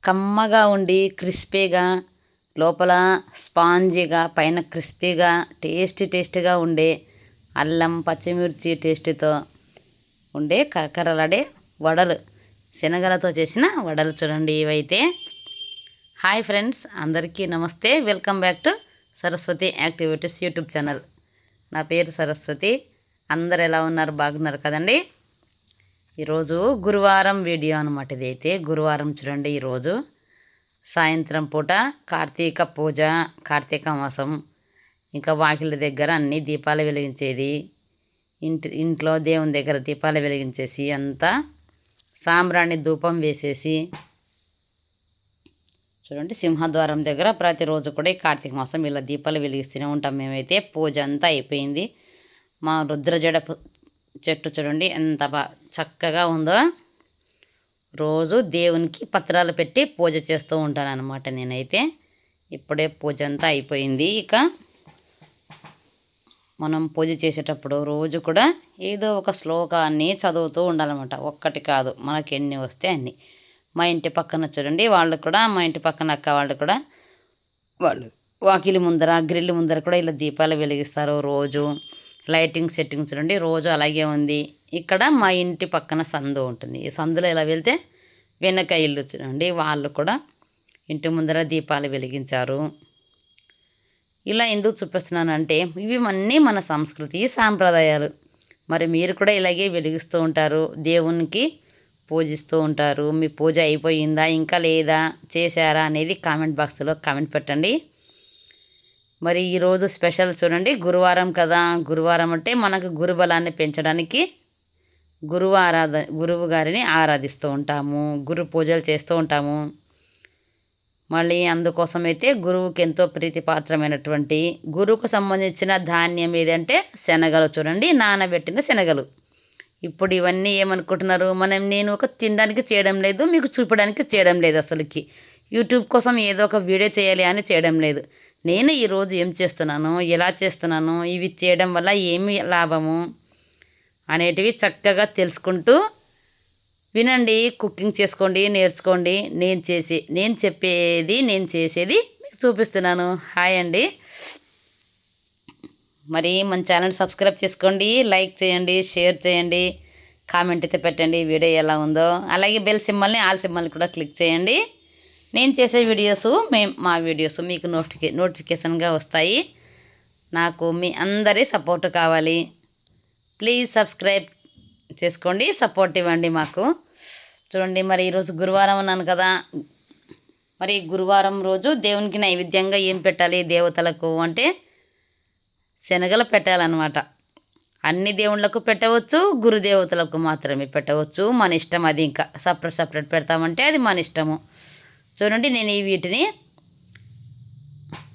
కమ్మగా ఉండి క్రిస్పీగా లోపల స్పాంజీగా పైన క్రిస్పీగా టేస్టీగా ఉండే అల్లం పచ్చిమిర్చి టేస్ట్తో ఉండే కరకరలాడే వడలు, శనగలతో చేసిన వడలు చూడండి. ఇవైతే హాయ్ ఫ్రెండ్స్, అందరికీ నమస్తే. Welcome back to Saraswati activities YouTube channel. నా పేరు సరస్వతి. అందరు ఎలా ఉన్నారు? బాగున్నారు కదండి. ఈరోజు గురువారం వీడియో అనమాట. ఇది అయితే గురువారం చూడండి. ఈరోజు సాయంత్రం పూట కార్తీక పూజ, కార్తీక మాసం, ఇంకా వాకిళ్ళ దగ్గర అన్ని దీపాలు వెలిగించేది, ఇంట్లో దేవుని దగ్గర దీపాలు వెలిగించేసి అంతా సాంబ్రాణి ధూపం వేసేసి చూడండి. సింహద్వారం దగ్గర ప్రతిరోజు కూడా ఈ కార్తీక మాసం ఇలా దీపాలు వెలిగిస్తూనే ఉంటాం మేమైతే. పూజ అంతా అయిపోయింది. మా రుద్రజడ చెట్టు చూడండి ఎంత చక్కగా ఉందో. రోజు దేవునికి పత్రాలు పెట్టి పూజ చేస్తూ ఉంటాను అన్నమాట నేనైతే. ఇప్పుడే పూజ అంతా అయిపోయింది. ఇక మనం పూజ చేసేటప్పుడు రోజు కూడా ఏదో ఒక శ్లోకాన్ని చదువుతూ ఉండాలన్నమాట. ఒక్కటి కాదు, మనకి ఎన్ని వస్తే అన్ని. మా ఇంటి పక్కన చూడండి, వాళ్ళు కూడా, మా ఇంటి పక్కన అక్క వాళ్ళు కూడా, వాళ్ళు వాకిలి ముందర గ్రిల్ ముందర కూడా ఇలా దీపాలు వెలిగిస్తారు రోజు. లైటింగ్ సెట్టింగ్ చూడండి రోజు అలాగే ఉంది. ఇక్కడ మా ఇంటి పక్కన సందు ఉంటుంది. ఈ సందులో ఇలా వెళ్తే వెనక ఇల్లు చూడండి, వాళ్ళు కూడా ఇంటి ముందర దీపాలు వెలిగించారు. ఇలా ఎందుకు చూపిస్తున్నానంటే ఇవి అన్నీ మన సంస్కృతి సాంప్రదాయాలు. మరి మీరు కూడా ఇలాగే వెలిగిస్తూ ఉంటారు, దేవునికి పూజిస్తూ ఉంటారు. మీ పూజ అయిపోయిందా, ఇంకా లేదా, చేశారా అనేది కామెంట్ బాక్స్లో కామెంట్ పెట్టండి. మరి ఈరోజు స్పెషల్ చూడండి, గురువారం కదా. గురువారం అంటే మనకు గురుబలాన్ని పెంచడానికి గురువు గారిని ఆరాధిస్తూ ఉంటాము, గురు పూజలు చేస్తూ ఉంటాము. మళ్ళీ అందుకోసమైతే గురువుకి ఎంతో ప్రీతిపాత్రమైనటువంటి గురువుకు సంబంధించిన ధాన్యం ఏదంటే శనగలు చూడండి, నానబెట్టిన శనగలు. ఇప్పుడు ఇవన్నీ ఏమనుకుంటున్నారు, నేను ఒక తినడానికి చేయడం లేదు, మీకు చూపడానికి చేయడం లేదు. అసలుకి యూట్యూబ్ కోసం ఏదో ఒక వీడియో చేయాలి అని చేయడం లేదు. నేను ఈరోజు ఏం చేస్తున్నాను, ఎలా చేస్తున్నాను, ఇవి చేయడం వల్ల ఏమి లాభము అనేటివి చక్కగా తెలుసుకుంటూ వినండి. కుకింగ్ చేసుకోండి, నేర్చుకోండి. నేను చెప్పేది, నేను చేసేది మీకు చూపిస్తున్నాను. హాయ్ అండి. మరి మన ఛానల్ సబ్స్క్రైబ్ చేసుకోండి, లైక్ చేయండి, షేర్ చేయండి, కామెంట్ అయితే పెట్టండి వీడియో ఎలా ఉందో. అలాగే బెల్ సింబల్ని, ఆల్ సింబల్ని కూడా క్లిక్ చేయండి. నేను చేసే వీడియోస్, మా వీడియోస్ మీకు నోటిఫికేషన్గా వస్తాయి. నాకు మీ అందరి సపోర్ట్ కావాలి. ప్లీజ్ సబ్స్క్రైబ్ చేసుకోండి, సపోర్ట్ ఇవ్వండి మాకు. చూడండి, మరి ఈరోజు గురువారం అన్నాను కదా. మరి గురువారం రోజు దేవునికి నైవేద్యంగా ఏం పెట్టాలి దేవతలకు అంటే శనగలు పెట్టాలన్నమాట. అన్ని దేవుళ్ళకు పెట్టవచ్చు, గురుదేవతలకు మాత్రమే పెట్టవచ్చు. మన ఇష్టం అది. ఇంకా సపరేట్ పెడతామంటే అది మన ఇష్టము. చూడండి, నేను ఈ వీటిని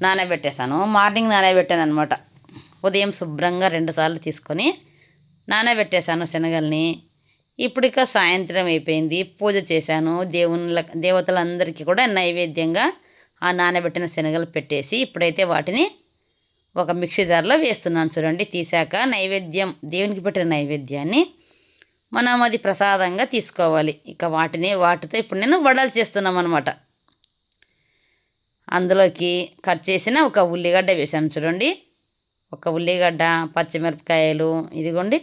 నానబెట్టేశాను. మార్నింగ్ నానబెట్టాను అనమాట. ఉదయం శుభ్రంగా 2 సార్లు తీసుకొని నానబెట్టేశాను శనగల్ని. ఇప్పుడు ఇక సాయంత్రం అయిపోయింది, పూజ చేశాను. దేవతలందరికీ కూడా నైవేద్యంగా ఆ నానబెట్టిన శనగలు పెట్టేసి ఇప్పుడైతే వాటిని ఒక మిక్సీ జార్లో వేస్తున్నాను. చూడండి, తీసాక నైవేద్యం, దేవునికి పెట్టిన నైవేద్యాన్ని మనం అది ప్రసాదంగా తీసుకోవాలి. ఇక వాటితో ఇప్పుడు నేను వడలు చేస్తున్నాం అనమాట. అందులోకి కట్ చేసిన ఒక ఉల్లిగడ్డ వేసాను. చూడండి, ఒక ఉల్లిగడ్డ, పచ్చిమిరపకాయలు, ఇదిగోండి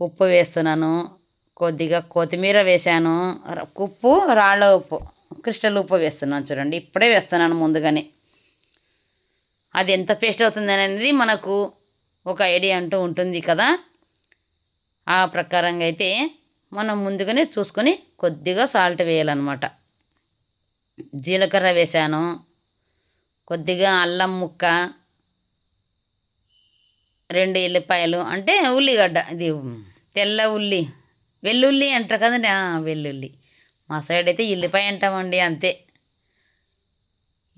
ఉప్పు వేస్తున్నాను, కొద్దిగా కొత్తిమీర వేసాను, ఉప్పు, రాళ్ళ ఉప్పు, క్రిస్టల్ ఉప్పు వేస్తున్నాను. చూడండి, ఇప్పుడే వేస్తున్నాను ముందుగానే. అది ఎంత పేస్ట్ అవుతుంది అనేది మనకు ఒక ఐడియా అంటూ ఉంటుంది కదా. ఆ ప్రకారంగా అయితే మనం ముందుగానే చూసుకొని కొద్దిగా సాల్ట్ వేయాలన్నమాట. జీలకర్ర వేసాను, కొద్దిగా అల్లం ముక్క, 2 ఎల్లిపాయలు అంటే ఉల్లిగడ్డ, ఇది తెల్ల ఉల్లి, వెల్లుల్లి అంటారు కదండి, వెల్లుల్లి. మా సైడ్ అయితే ఎల్లిపాయ అంటామండి, అంతే.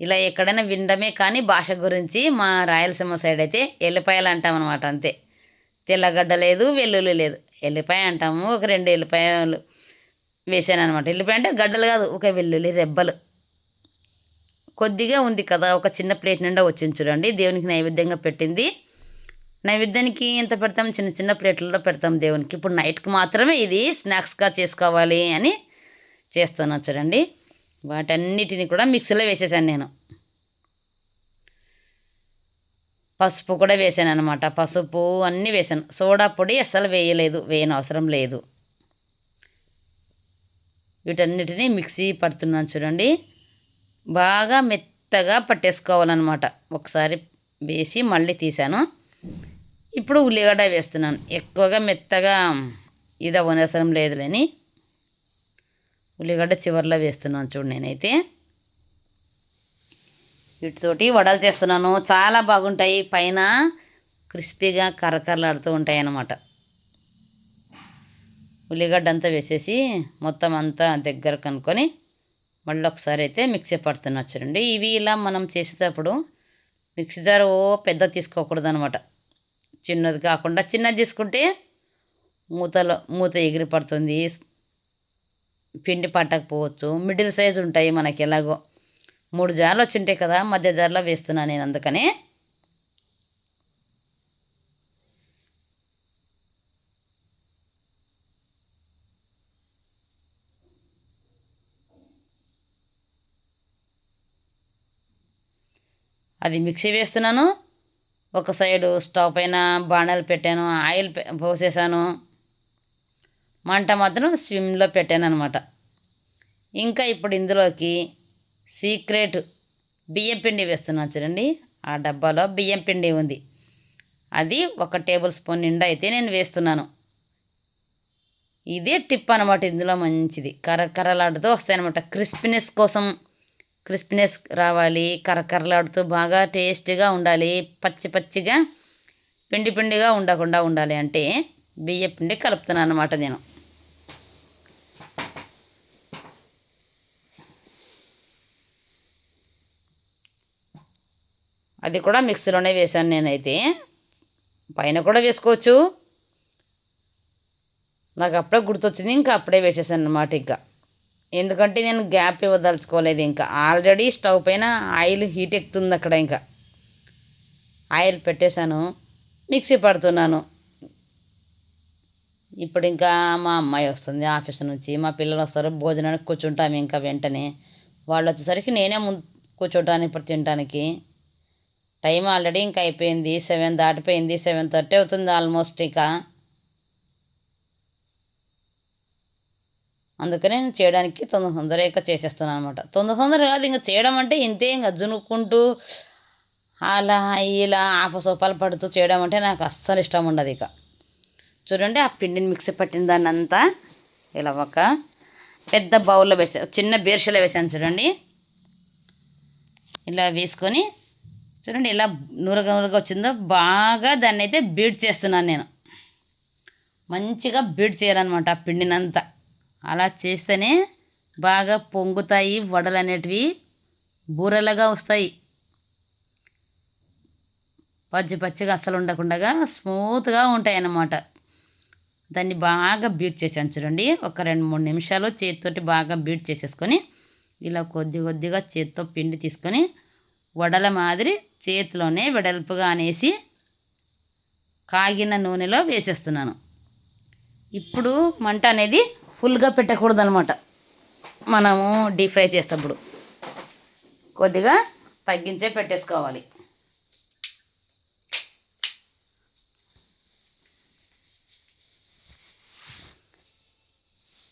ఇలా ఎక్కడైనా వినడమే కానీ భాష గురించి మా రాయలసీమ సైడ్ అయితే ఎల్లిపాయలు అంటామన్నమాట, అంతే. తెల్లగడ్డ లేదు, వెల్లుల్లి లేదు, ఎల్లిపాయ అంటాము. ఒక 2 ఎల్లిపాయలు వేసాను అనమాట. ఎల్లిపాయ అంటే గడ్డలు కాదు, ఒక వెల్లుల్లి రెబ్బలు. కొద్దిగా ఉంది కదా, ఒక చిన్న ప్లేట్ నిండా వచ్చింది. చూడండి, దేవునికి నైవేద్యంగా పెట్టింది. నైవేద్యానికి ఎంత పెడతాం, చిన్న చిన్న ప్లేట్లలో పెడతాం దేవునికి. ఇప్పుడు నైట్కి మాత్రమే ఇది స్నాక్స్గా చేసుకోవాలి అని చేస్తున్నాను. చూడండి, వాటన్నిటిని కూడా మిక్సీలో వేసేసాను నేను. పసుపు కూడా వేసాను అనమాట. పసుపు అన్నీ వేసాను. సోడా పొడి అస్సలు వేయని అవసరం లేదు. వీటన్నిటిని మిక్సీ పడుతున్నాను చూడండి. బాగా మెత్తగా పట్టేసుకోవాలన్నమాట. ఒకసారి వేసి మళ్ళీ తీసాను. ఇప్పుడు ఉల్లిగడ్డ వేస్తున్నాను. ఎక్కువగా మెత్తగా ఇది అవసరం లేదులేని ఉల్లిగడ్డ చివరిలో వేస్తున్నాను చూడు. నేనైతే వీటితోటి వడలు చేస్తున్నాను. చాలా బాగుంటాయి. పైన క్రిస్పీగా కరకరలాడుతూ ఉంటాయి అన్నమాట. ఉల్లిగడ్డ అంతా వేసేసి మొత్తం అంతా దగ్గర కనుక్కొని మళ్ళీ ఒకసారి అయితే మిక్సీ పడుతున్నా చూడండి. ఇవి ఇలా మనం చేసేటప్పుడు మిక్సీ జార్ పెద్ద తీసుకోకూడదు అనమాట. చిన్నది కాకుండా చిన్నది తీసుకుంటే మూత ఎగిరి పడుతుంది, పిండి పట్టకపోవచ్చు. మిడిల్ సైజు ఉంటాయి మనకి. ఎలాగో 3 జార్లు వచ్చింటాయి కదా, మధ్య జార్లో వేస్తున్నాను నేను. అందుకనే అది మిక్సీ వేస్తున్నాను. ఒక సైడు స్టవ్ పైన బాణలు పెట్టాను, ఆయిల్ పోసేసాను. మంట మాత్రం స్విమ్లో పెట్టాను అనమాట. ఇంకా ఇప్పుడు ఇందులోకి సీక్రెట్ బియ్యం పిండి వేస్తున్నాను చూడండి. ఆ డబ్బాలో బియ్యం పిండి ఉంది. అది 1 టేబుల్ స్పూన్ నిండా అయితే నేను వేస్తున్నాను. ఇదే టిప్ అనమాట. ఇందులో మంచిది కరకరలాడుతూ వస్తాయన్నమాట. క్రిస్పీనెస్ కోసం, క్రిస్పీనెస్ రావాలి, కరకరలాడుతూ బాగా టేస్టీగా ఉండాలి. పచ్చిగా పిండిగా ఉండకుండా ఉండాలి అంటే బియ్యం పిండి కలుపుతున్నాను అన్నమాట నేను. అది కూడా మిక్సీలోనే వేసాను నేనైతే. పైన కూడా వేసుకోవచ్చు. నాకు అప్పుడే గుర్తొచ్చింది, ఇంకా అప్పుడే వేసేసాను అన్నమాట. ఇంకా ఎందుకంటే నేను గ్యాప్ ఇవ్వదలుచుకోలేదు. ఇంకా ఆల్రెడీ స్టవ్ పైన ఆయిల్ హీట్ ఎక్కుతుంది అక్కడ. ఇంకా ఆయిల్ పెట్టేశాను, మిక్సీ పడుతున్నాను. ఇప్పుడు ఇంకా మా అమ్మాయి వస్తుంది ఆఫీస్ నుంచి, మా పిల్లలు వస్తారు, భోజనానికి కూర్చుంటాము. ఇంకా వెంటనే వాళ్ళు వచ్చేసరికి నేనే ముందు కూర్చోటాను ఇప్పుడు తినడానికి. టైం ఆల్రెడీ ఇంకా అయిపోయింది, 7 దాటిపోయింది. 7:30 అవుతుంది ఆల్మోస్ట్. ఇక అందుకనే నేను చేయడానికి తొందరగా చేసేస్తున్నాను అనమాట. తొందర కాదు, ఇంకా చేయడం అంటే ఇంతే. ఇంకా జునుక్కుంటూ అలా ఇలా ఆపసోపాలు పడుతూ చేయడం అంటే నాకు అస్సలు ఇష్టం ఉండదు. ఇక చూడండి, ఆ పిండిని మిక్సీ పట్టిన దాన్ని అంతా ఇలా ఒక పెద్ద బౌల్లో వేసాను, చిన్న బేర్షలో వేసాను చూడండి. ఇలా వేసుకొని చూడండి ఎలా నూరగా వచ్చిందో. బాగా దాన్ని అయితే బీట్ చేస్తున్నాను నేను. మంచిగా బీట్ చేయాలన్నమాట ఆ పిండినంతా. అలా చేస్తేనే బాగా పొంగుతాయి వడలు అనేటివి, బూరెలుగా వస్తాయి. పచ్చిగా అస్సలు ఉండకుండా స్మూత్గా ఉంటాయి అన్నమాట. దాన్ని బాగా బీట్ చేసాను చూడండి. ఒక 2-3 నిమిషాలు చేతితోటి బాగా బీట్ చేసేసుకొని ఇలా కొద్దిగా చేతితో పిండి తీసుకొని వడల మాదిరి చేతిలోనే వెడల్పుగా అనేసి కాగిన నూనెలో వేసేస్తున్నాను. ఇప్పుడు మంట అనేది ఫుల్గా పెట్టకూడదు అనమాట. మనము డీప్ ఫ్రై చేసేటప్పుడు కొద్దిగా తగ్గించే పెట్టేసుకోవాలి.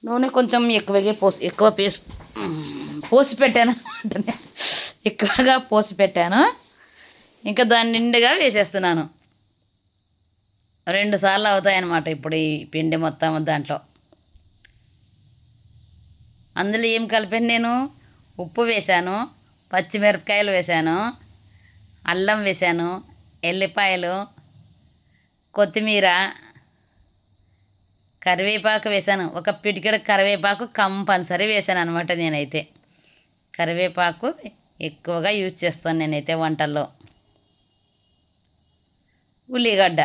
నూనె కొంచెం పోసి పెట్టాను అంటే ఎక్కువగా పోసి పెట్టాను. ఇంకా దాన్ని నిండుగా వేసేస్తున్నాను. 2 సార్లు అవుతాయన్నమాట ఇప్పుడు ఈ పిండి మొత్తం దాంట్లో. అందులో ఏం కలిపాను నేను? ఉప్పు వేశాను, పచ్చిమిరపకాయలు వేశాను, అల్లం వేశాను, ఎల్లిపాయలు, కొత్తిమీర, కరివేపాకు వేశాను. ఒక పిడికెడు కరివేపాకు కంపల్సరీ వేశాను అనమాట. నేనైతే కరివేపాకు ఎక్కువగా యూజ్ చేస్తాను నేనైతే వంటల్లో. ఉల్లిగడ్డ,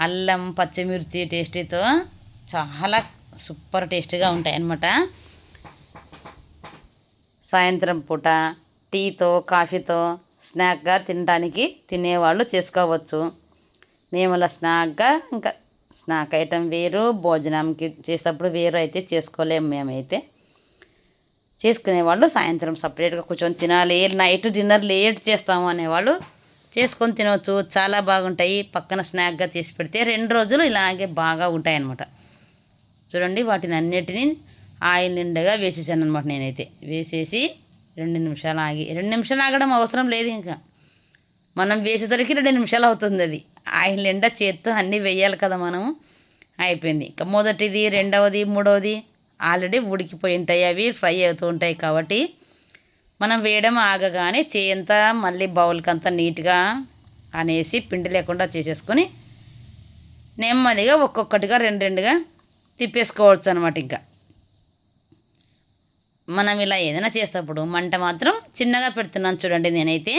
అల్లం, పచ్చిమిర్చి టేస్టీతో చాలా సూపర్ టేస్టీగా ఉంటాయి అన్నమాట. సాయంత్రం పూట టీతో కాఫీతో స్నాక్గా తినడానికి తినేవాళ్ళు చేసుకోవచ్చు. మేము అలా స్నాక్గా ఇంకా స్నాక్ ఐటెం వేరు, భోజనంకి చేసేటప్పుడు వేరు అయితే చేసుకోలేము. మేమైతే చేసుకునేవాళ్ళు సాయంత్రం సపరేట్గా కూర్చొని తినాలి, నైట్ డిన్నర్ లేట్ చేస్తాము అనేవాళ్ళు చేసుకొని తినవచ్చు. చాలా బాగుంటాయి. పక్కన స్నాక్గా చేసి పెడితే 2 రోజులు ఇలాగే బాగా ఉంటాయి అన్నమాట. చూడండి, వాటిని అన్నిటినీ ఆయిల్ నిండుగా వేసేసాను అనమాట. నేనైతే వేసేసి 2 నిమిషాలు ఆగి, 2 నిమిషాలు ఆగడం అవసరం లేదు. ఇంకా మనం వేసేసరికి 2 నిమిషాలు అవుతుంది. అది ఆయిల్ నిండా చేత్తో అన్నీ వేయాలి కదా మనము. అయిపోయింది. ఇంకా మొదటిది, రెండవది, మూడవది ఆల్రెడీ ఉడికిపోయి ఉంటాయి. అవి ఫ్రై అవుతూ ఉంటాయి కాబట్టి మనం వేయడం ఆగగానే చేయంతా మళ్ళీ బౌల్కి అంతా నీట్గా అనేసి పిండి లేకుండా చేసేసుకొని నెమ్మదిగా ఒక్కొక్కటిగా 2గా తిప్పేసుకోవచ్చు అనమాట. ఇంకా మనం ఇలా ఏదైనా చేసేటప్పుడు మంట మాత్రం చిన్నగా పెడుతున్నాను. చూడండి, నేనైతే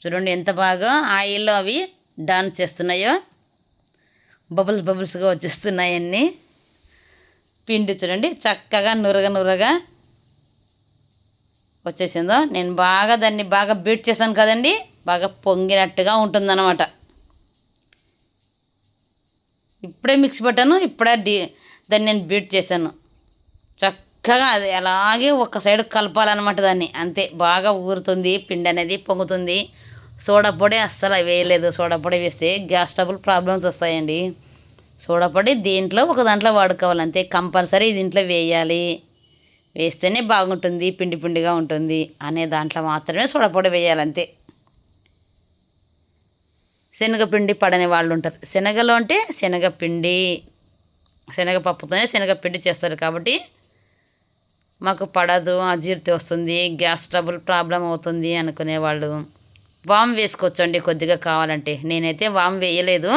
చూడండి ఎంత బాగా ఆయిల్లో అవి డాన్స్ చేస్తున్నాయో, బబుల్స్గా వచ్చేస్తున్నాయి అన్నీ. పిండి చూడండి చక్కగా నురగగా వచ్చేసిందో. నేను దాన్ని బాగా బీట్ చేశాను కదండి, బాగా పొంగినట్టుగా ఉంటుందన్నమాట. ఇప్పుడే మిక్సీ పెట్టాను, దాన్ని నేను బీట్ చేశాను. చక్కగా అది అలాగే ఒక సైడ్ కలపాలన్నమాట దాన్ని. అంతే, బాగా ఊరుతుంది పిండి అనేది, పొంగుతుంది. సోడా పొడి అస్సలు వేయలేదు. సోడా పొడి వేస్తే గ్యాస్ ట్రబుల్ ప్రాబ్లమ్స్ వస్తాయండి. సోడా పొడి ఒక దాంట్లో వాడుకోవాలి అంతే. కంపల్సరీ దీంట్లో వేయాలి, వేస్తేనే బాగుంటుంది, పిండిగా ఉంటుంది అనే దాంట్లో మాత్రమే సోడా పొడి వేయాలంతే. శనగపిండి పడని వాళ్ళు ఉంటారు. శనగలో అంటే శనగపిండి, శనగపప్పుతోనే శనగపిండి చేస్తారు కాబట్టి మాకు పడదు, అజీర్తి వస్తుంది, గ్యాస్ ట్రబుల్ ప్రాబ్లం అవుతుంది అనుకునేవాళ్ళు వామ్ వేసుకోవచ్చండి కొద్దిగా కావాలంటే. నేనైతే వామ్ వేయలేదు.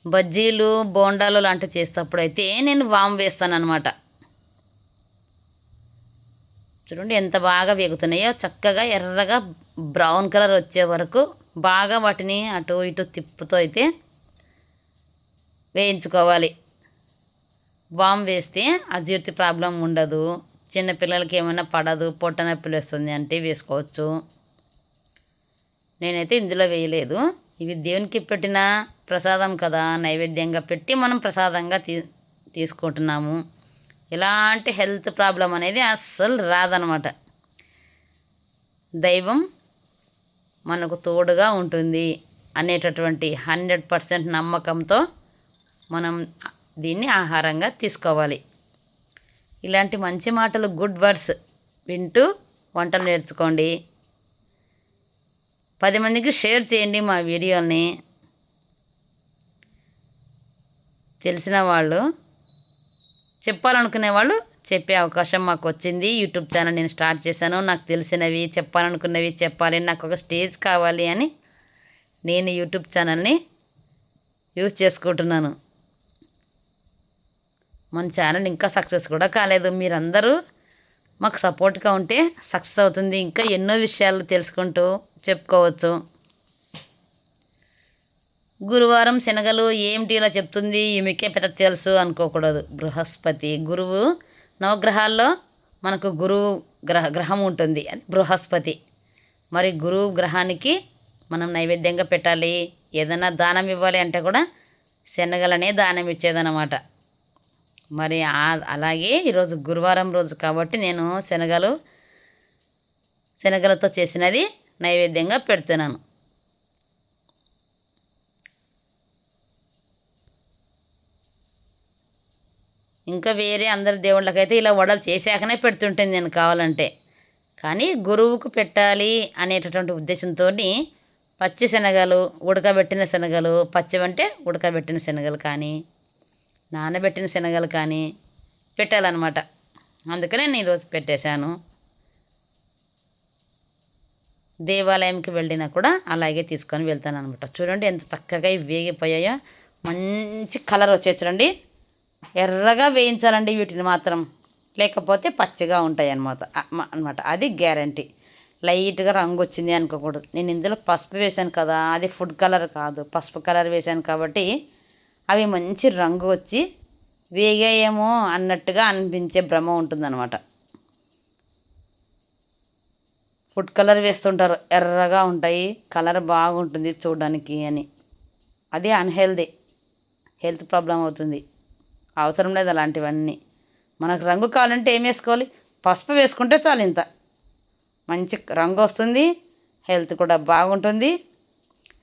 బజ్జీలు, బోండాలు లాంటివి చేసేటప్పుడు అయితే నేను వామ్ వేస్తాను అనమాట. చూడండి ఎంత బాగా వేగుతున్నాయో. చక్కగా ఎర్రగా బ్రౌన్ కలర్ వచ్చే వరకు బాగా వాటిని అటు ఇటు తిప్పుతో అయితే వేయించుకోవాలి. వామ్ వేస్తే అజీర్తి ప్రాబ్లం ఉండదు. చిన్నపిల్లలకి ఏమైనా పడదు, పొట్ట నొప్పులు వస్తుంది అంటే వేసుకోవచ్చు. నేనైతే ఇందులో వేయలేదు. ఇవి దేవునికి పెట్టిన ప్రసాదం కదా, నైవేద్యంగా పెట్టి మనం ప్రసాదంగా తీసుకుంటున్నాము. ఎలాంటి హెల్త్ ప్రాబ్లం అనేది అస్సలు రాదనమాట. దైవం మనకు తోడుగా ఉంటుంది అనేటటువంటి 100% నమ్మకంతో మనం దీన్ని ఆహారంగా తీసుకోవాలి. ఇలాంటి మంచి మాటలు, గుడ్ వర్డ్స్ వింటూ వంటలు నేర్చుకోండి. 10 మందికి షేర్ చేయండి మా వీడియోని. తెలిసిన వాళ్ళు, చెప్పాలనుకునే వాళ్ళు చెప్పే అవకాశం మాకు వచ్చింది. యూట్యూబ్ ఛానల్ నేను స్టార్ట్ చేశాను. నాకు తెలిసినవి, చెప్పాలనుకున్నవి చెప్పాలి, నాకు ఒక స్టేజ్ కావాలి అని నేను యూట్యూబ్ ఛానల్ని యూజ్ చేసుకుంటున్నాను. మన ఛానల్ ఇంకా సక్సెస్ కూడా కాలేదు. మీరందరూ మాకు సపోర్ట్గా ఉంటే సక్సెస్ అవుతుంది. ఇంకా ఎన్నో విషయాలు తెలుసుకుంటూ చెప్పుకోవచ్చు. గురువారం శనగలు ఏమిటి ఇలా చెప్తుంది, ఈమెకే పెద్ద తెలుసు అనుకోకూడదు. బృహస్పతి గురువు, నవగ్రహాల్లో మనకు గురువు గ్రహం ఉంటుంది, అది బృహస్పతి. మరి గురువు గ్రహానికి మనం నైవేద్యంగా పెట్టాలి. ఏదైనా దానం ఇవ్వాలి అంటే కూడా శనగలనే దానం ఇచ్చేదన్నమాట. మరి అలాగే ఈరోజు గురువారం రోజు కాబట్టి నేను శనగలతో చేసినది నైవేద్యంగా పెడుతున్నాను. ఇంకా వేరే అందరి దేవుళ్ళకైతే ఇలా వడలు చేశాకనే పెడుతుంటుంది నేను కావాలంటే. కానీ గురువుకు పెట్టాలి అనేటటువంటి ఉద్దేశంతో పచ్చి శనగలు, ఉడకబెట్టిన శనగలు, పచ్చివంటే ఉడకబెట్టిన శనగలు కానీ నానబెట్టిన శనగలు కానీ పెట్టాలన్నమాట. అందుకనే నేను ఈరోజు పెట్టేశాను. దేవాలయంకి వెళ్ళినా కూడా అలాగే తీసుకొని వెళ్తాను అనమాట. చూడండి ఎంత చక్కగా వేగిపోయాయో, మంచి కలర్ వచ్చే చూడండి. ఎర్రగా వేయించాలండి వీటిని మాత్రం, లేకపోతే పచ్చిగా ఉంటాయి అన్నమాట. అది గ్యారంటీ. లైట్గా రంగు వచ్చింది అనుకోకూడదు. నేను ఇందులో పసుపు వేశాను కదా, అది ఫుడ్ కలర్ కాదు, పసుపు కలర్ వేశాను కాబట్టి అవి మంచి రంగు వచ్చి వేగాయేమో అన్నట్టుగా అనిపించే భ్రమ ఉంటుందన్నమాట. ఫుడ్ కలర్ వేస్తుంటారు, ఎర్రగా ఉంటాయి, కలర్ బాగుంటుంది చూడడానికి అని. అది అన్హెల్దీ, హెల్త్ ప్రాబ్లం అవుతుంది. అవసరం లేదు అలాంటివన్నీ. మనకు రంగు కావాలంటే ఏం వేసుకోవాలి? పసుపు వేసుకుంటే చాలు. ఇంత మంచి రంగు వస్తుంది, హెల్త్ కూడా బాగుంటుంది,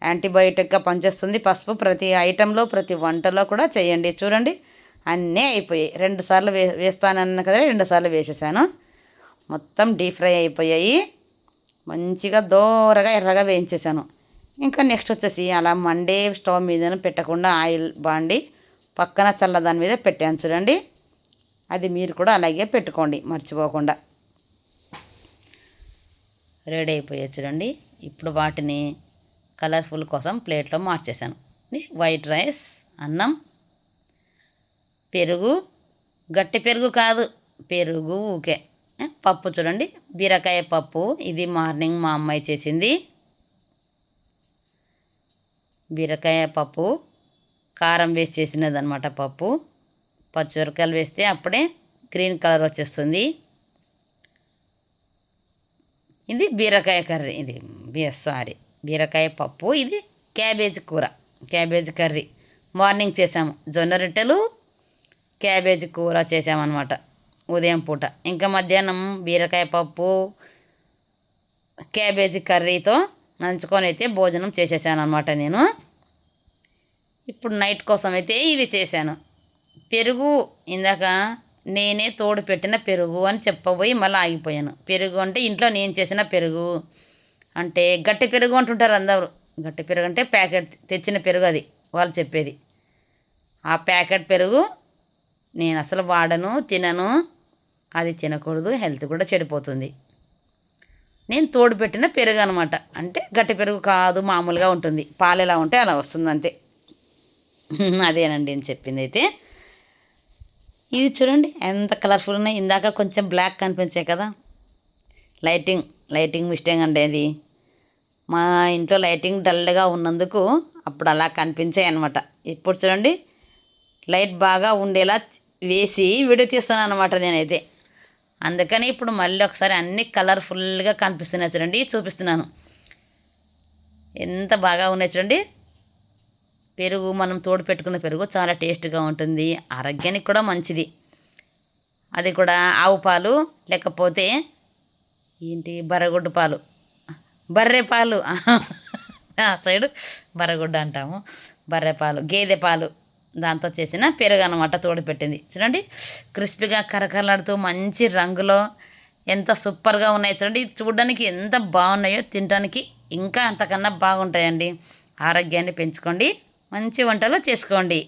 యాంటీబయోటిక్గా పనిచేస్తుంది. పసుపు ప్రతి ఐటెంలో, ప్రతి వంటలో కూడా చేయండి. చూడండి, అన్నీ అయిపోయాయి. 2 సార్లు వేస్తానన్న కదా, 2 సార్లు వేసేసాను. మొత్తం డీప్ ఫ్రై అయిపోయాయి. మంచిగా దోరగా ఎర్రగా వేయించేసాను. ఇంకా నెక్స్ట్ వచ్చేసి అలా మండే స్టవ్ మీద పెట్టకుండా ఆయిల్ బాండి పక్కన చల్లదాని మీద పెట్టాను. చూడండి, అది మీరు కూడా అలాగే పెట్టుకోండి మర్చిపోకుండా. రెడీ అయిపోయాయి చూడండి. ఇప్పుడు వాటిని కలర్ఫుల్ కోసం ప్లేట్లో మార్చేసాను. వైట్ రైస్, అన్నం, పెరుగు, గట్టి పెరుగు కాదు, పెరుగు ఊకే. పప్పు చూడండి, బీరకాయ పప్పు. ఇది మార్నింగ్ మా అమ్మాయి చేసింది. బీరకాయ పప్పు కారం వేసి చేసినదనమాట పప్పు. పచ్చిమిరపకాయలు వేస్తే అప్పుడే గ్రీన్ కలర్ వచ్చేస్తుంది. ఇది బీరకాయ కర్రీ, ఇది బీరకాయ పప్పు. ఇది క్యాబేజీ కూర, క్యాబేజీ కర్రీ మార్నింగ్ చేసాము. జొన్న రొట్టెలు, క్యాబేజీ కూర చేసామన్నమాట ఉదయం పూట. ఇంకా మధ్యాహ్నం బీరకాయ పప్పు క్యాబేజీ కర్రీతో నంచుకొని అయితే భోజనం చేసేసాను అనమాట నేను. ఇప్పుడు నైట్ కోసం అయితే ఇది చేశాను. పెరుగు ఇందాక నేనే తోడు పెట్టిన పెరుగు అని చెప్పబోయి మళ్ళీ ఆగిపోయాను. పెరుగు అంటే ఇంట్లో నేను చేసిన పెరుగు అంటే గట్టి పెరుగు అంటుంటారు అందరూ. గట్టి పెరుగు అంటే ప్యాకెట్ తెచ్చిన పెరుగు, అది వాళ్ళు చెప్పేది. ఆ ప్యాకెట్ పెరుగు నేను అసలు వాడను, తినను. అది తినకూడదు, హెల్త్ కూడా చెడిపోతుంది. నేను తోడు పెట్టిన పెరుగు అనమాట. అంటే గట్టి పెరుగు కాదు, మామూలుగా ఉంటుంది, పాలు ఎలా ఉంటే అలా వస్తుంది అంతే. అదేనండి నేను చెప్పింది అయితే. ఇది చూడండి ఎంత కలర్ఫుల్ ఉన్నాయి. ఇందాక కొంచెం బ్లాక్ కనిపించాయి కదా, లైటింగ్ మిస్టేక్ అండి అది. మా ఇంట్లో లైటింగ్ డల్గా ఉన్నందుకు అప్పుడు అలా కనిపించాయి అనమాట. ఇప్పుడు చూడండి, లైట్ బాగా ఉండేలా వేసి వీడియో తీస్తున్నాను అనమాట నేనైతే. అందుకని ఇప్పుడు మళ్ళీ ఒకసారి అన్ని కలర్ఫుల్గా కనిపిస్తున్నాయి చూడండి, చూపిస్తున్నాను. ఎంత బాగా ఉన్నాయి చూడండి. పెరుగు మనం తోడు పెట్టుకున్న పెరుగు చాలా టేస్ట్గా ఉంటుంది, ఆరోగ్యానికి కూడా మంచిది. అది కూడా ఆవు పాలు, లేకపోతే ఏంటి బర్రెగొడ్డు పాలు, బర్రె పాలు సైడు బర్రెగొడ్డు అంటాము, బర్రె పాలు, గేదె పాలు, దాంతో చేసిన పెరుగు అనమాట తోడు పెట్టింది. చూడండి, క్రిస్పీగా కరకరలాడుతూ మంచి రంగులో ఎంత సూపర్గా ఉన్నాయి చూడండి. చూడడానికి ఎంత బాగున్నాయో, తినడానికి ఇంకా అంతకన్నా బాగుంటాయండి. ఆరోగ్యాన్ని పెంచుకోండి, మంచి వంటలు చేసుకోండి.